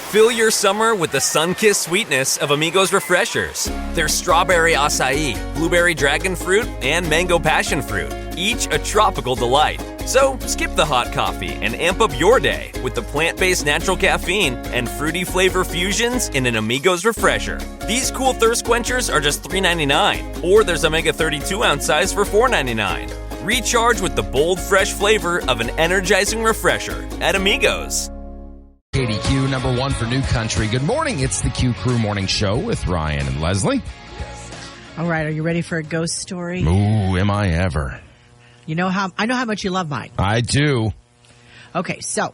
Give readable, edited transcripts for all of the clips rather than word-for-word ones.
Fill your summer with the sun-kissed sweetness of Amigos Refreshers. There's strawberry acai, blueberry dragon fruit, and mango passion fruit, each a tropical delight. So skip the hot coffee and amp up your day with the plant-based natural caffeine and fruity flavor fusions in an Amigos Refresher. These cool thirst quenchers are just $3.99, or there's a Mega 32-ounce size for $4.99. Recharge with the bold, fresh flavor of an energizing refresher at Amigos. KDQ, number one for New Country. Good morning. It's the Q Crew Morning Show with Ryan and Leslie. All right. Are you ready for a ghost story? Ooh, am I ever. I know how much you love mine. I do. Okay, so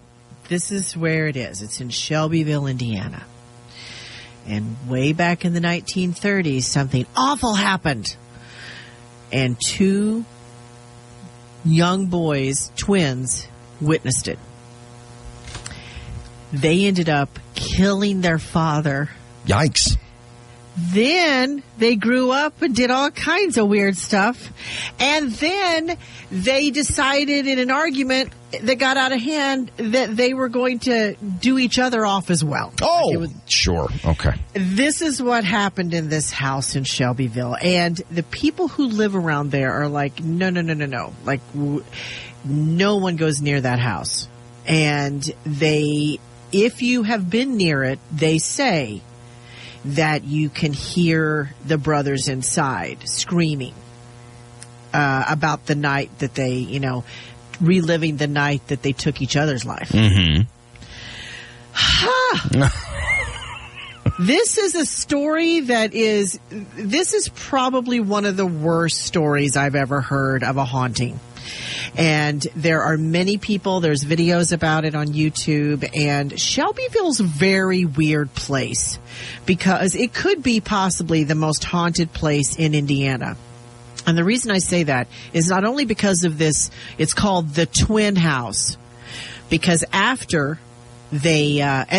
this is where it is. It's in Shelbyville, Indiana. And way back in the 1930s, something awful happened. And two young boys, twins, witnessed it. They ended up killing their father. Yikes. Then they grew up and did all kinds of weird stuff. And then they decided in an argument that got out of hand that they were going to do each other off as well. Oh, sure. Okay. This is what happened in this house in Shelbyville. And the people who live around there are like, no. Like, no one goes near that house. And if you have been near it, they say that you can hear the brothers inside screaming about the night that they, reliving the night that they took each other's life. Mm-hmm. This is a story this is probably one of the worst stories I've ever heard of a haunting. And there are many people, there's videos about it on YouTube, and Shelbyville's a very weird place because it could be possibly the most haunted place in Indiana. And the reason I say that is not only because of this, it's called the Twin House, because after I'm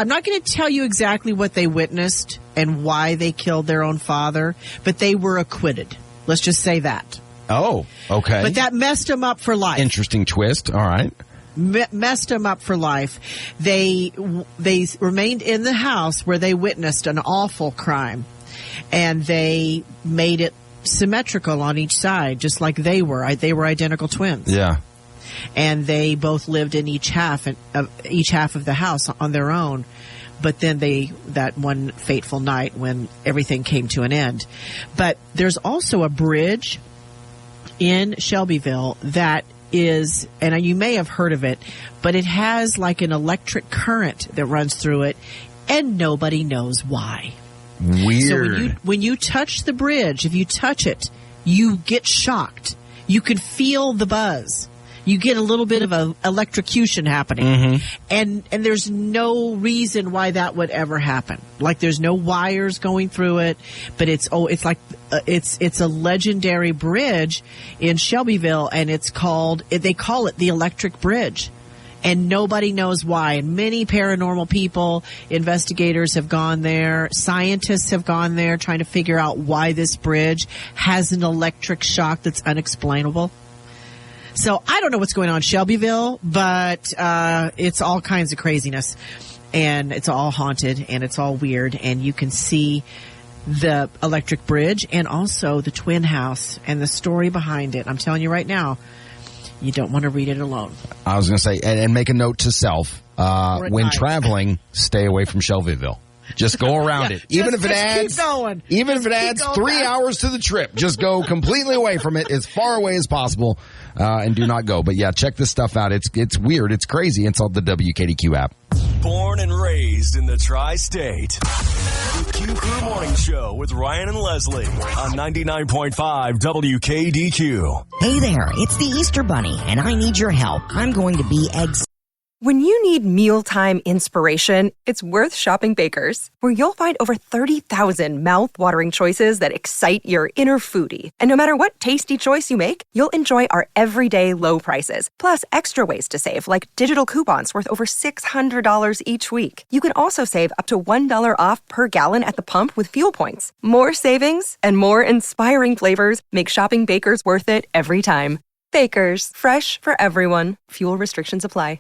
not going to tell you exactly what they witnessed and why they killed their own father, but they were acquitted. Let's just say that. Oh, okay. But that messed them up for life. Interesting twist. All right. Messed them up for life. They remained in the house where they witnessed an awful crime, and they made it symmetrical on each side, just like they were. They were identical twins. Yeah. And they both lived in each half of the house on their own. But then that one fateful night when everything came to an end. But there's also a bridge in Shelbyville that is, and you may have heard of it, but it has like an electric current that runs through it, and nobody knows why. Weird. So when you touch the bridge, if you touch it, you get shocked. You can feel the buzz. You get a little bit of a electrocution happening. Mm-hmm. And there's no reason why that would ever happen. Like there's no wires going through it, but it's a legendary bridge in Shelbyville, and they call it the Electric Bridge. And nobody knows why. And many paranormal people, investigators have gone there, scientists have gone there trying to figure out why this bridge has an electric shock that's unexplainable. So I don't know what's going on in Shelbyville, but it's all kinds of craziness, and it's all haunted, and it's all weird, and you can see the Electric Bridge and also the Twin House and the story behind it. I'm telling you right now, you don't want to read it alone. I was going to say, and make a note to self, when traveling, stay away from Shelbyville. Just go around it. Even if it adds 3 hours to the trip, just go completely away from it as far away as possible, and do not go. But yeah, check this stuff out. It's weird. It's crazy. It's on the WKDQ app. Born and raised in the Tri-State. The Q Crew Morning Show with Ryan and Leslie on 99.5 WKDQ. Hey there, it's the Easter Bunny, and I need your help. I'm going to be When you need mealtime inspiration, it's worth shopping Baker's, where you'll find over 30,000 mouth-watering choices that excite your inner foodie. And no matter what tasty choice you make, you'll enjoy our everyday low prices, plus extra ways to save, like digital coupons worth over $600 each week. You can also save up to $1 off per gallon at the pump with fuel points. More savings and more inspiring flavors make shopping Baker's worth it every time. Baker's, fresh for everyone. Fuel restrictions apply.